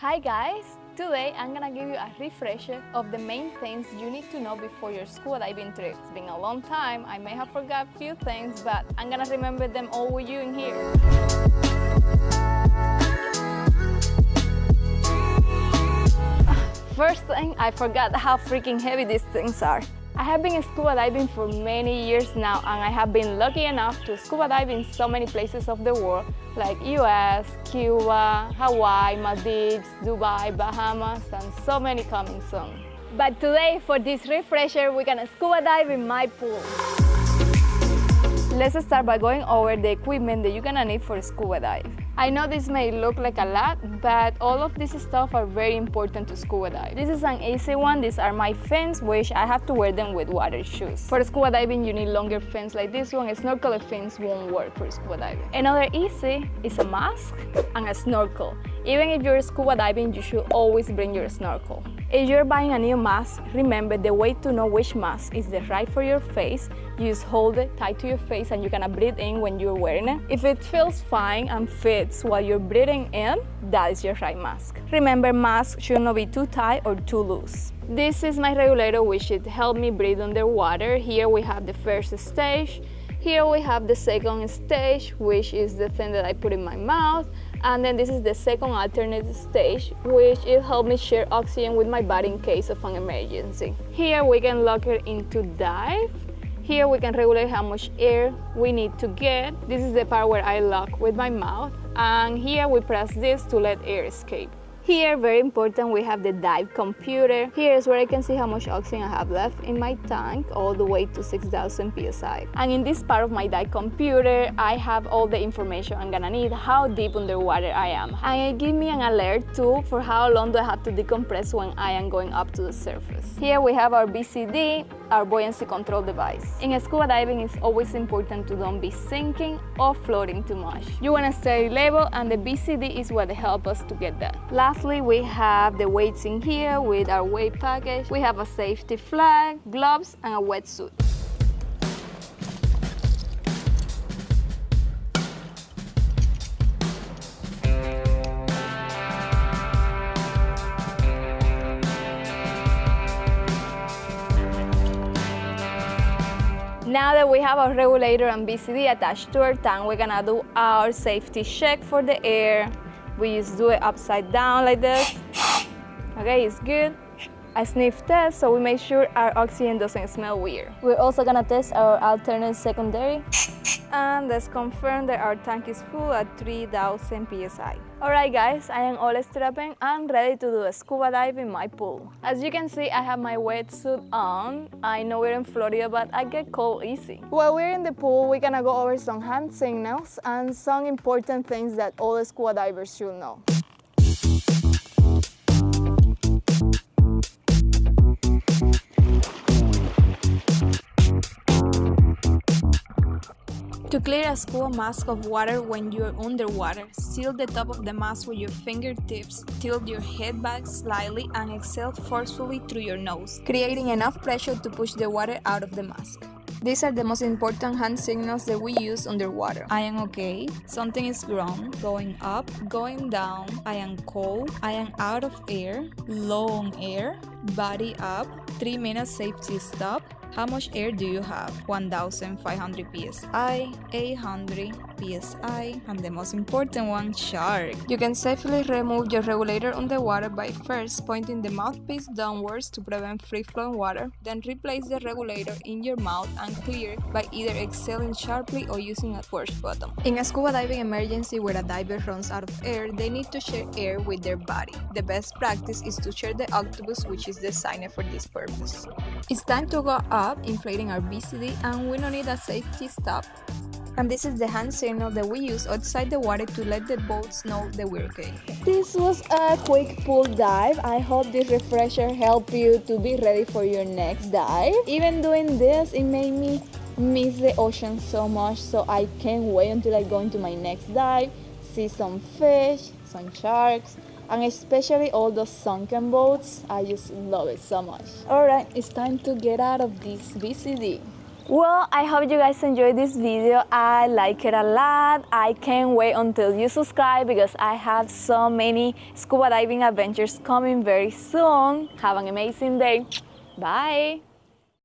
Hi guys! Today I'm gonna give you a refresher of the main things you need to know before your scuba diving trip. It's been a long time, I may have forgot a few things, but I'm gonna remember them all with you in here. First thing, I forgot how freaking heavy these things are. I have been scuba diving for many years now, and I have been lucky enough to scuba dive in so many places of the world like US, Cuba, Hawaii, Maldives, Dubai, Bahamas, and so many coming soon. But today, for this refresher, we're gonna scuba dive in my pool. Let's start by going over the equipment that you're gonna need for a scuba dive. I know this may look like a lot, but all of this stuff are very important to scuba dive. This is an easy one. These are my fins, which I have to wear them with water shoes. For scuba diving, you need longer fins like this one. Snorkel fins won't work for scuba diving. Another easy is a mask and a snorkel. Even if you're scuba diving, you should always bring your snorkel. If you're buying a new mask, remember the way to know which mask is the right for your face. You just hold it tight to your face and you're gonna breathe in when you're wearing it. If it feels fine and fits while you're breathing in, that is your right mask. Remember, masks should not be too tight or too loose. This is my regulator, which should help me breathe underwater. Here we have the first stage. Here we have the second stage, which is the thing that I put in my mouth. And then this is the second alternate stage, which it helped me share oxygen with my body in case of an emergency. Here we can lock it into dive. Here we can regulate how much air we need to get. This is the part where I lock with my mouth. And here we press this to let air escape. Here, very important, we have the dive computer. Here is where I can see how much oxygen I have left in my tank, all the way to 6,000 psi. And in this part of my dive computer, I have all the information I'm gonna need, how deep underwater I am. And it gives me an alert too for how long do I have to decompress when I am going up to the surface. Here we have our BCD, our buoyancy control device. In scuba diving, it's always important to don't be sinking or floating too much. You wanna stay level, and the BCD is what helps us to get that. Lastly, we have the weights in here with our weight package. We have a safety flag, gloves, and a wetsuit. Now that we have our regulator and BCD attached to our tank, we're gonna do our safety check for the air. We just do it upside down like this. Okay, it's good. A sniff test, so we make sure our oxygen doesn't smell weird. We're also gonna test our alternate secondary. And let's confirm that our tank is full at 3,000 psi. Alright guys, I am all strapped in and ready to do a scuba dive in my pool. As you can see, I have my wetsuit on. I know we're in Florida, but I get cold easy. While we're in the pool, we're gonna go over some hand signals and some important things that all scuba divers should know. To clear a scuba mask of water when you're underwater, seal the top of the mask with your fingertips, tilt your head back slightly, and exhale forcefully through your nose, creating enough pressure to push the water out of the mask. These are the most important hand signals that we use underwater. I am okay, something is wrong, going up, going down, I am cold, I am out of air, low on air, body up, 3 minutes safety stop. How much air do you have? 1,500 psi, 800 psi, and the most important one, shark. You can safely remove your regulator underwater by first pointing the mouthpiece downwards to prevent free-flowing water, then replace the regulator in your mouth and clear by either exhaling sharply or using a push button. In a scuba diving emergency where a diver runs out of air, they need to share air with their body. The best practice is to share the octopus, which is designed for this purpose. It's time to go up, inflating our BCD, and we don't need a safety stop. And this is the hand signal that we use outside the water to let the boats know that we're okay. This was a quick pool dive. I hope this refresher helped you to be ready for your next dive. Even doing this, it made me miss the ocean so much, so I can't wait until I go into my next dive, see some fish, some sharks, and especially all those sunken boats. I just love it so much. Alright, it's time to get out of this BCD. Well, I hope you guys enjoyed this video. I like it a lot. I can't wait until you subscribe because I have so many scuba diving adventures coming very soon. Have an amazing day. Bye.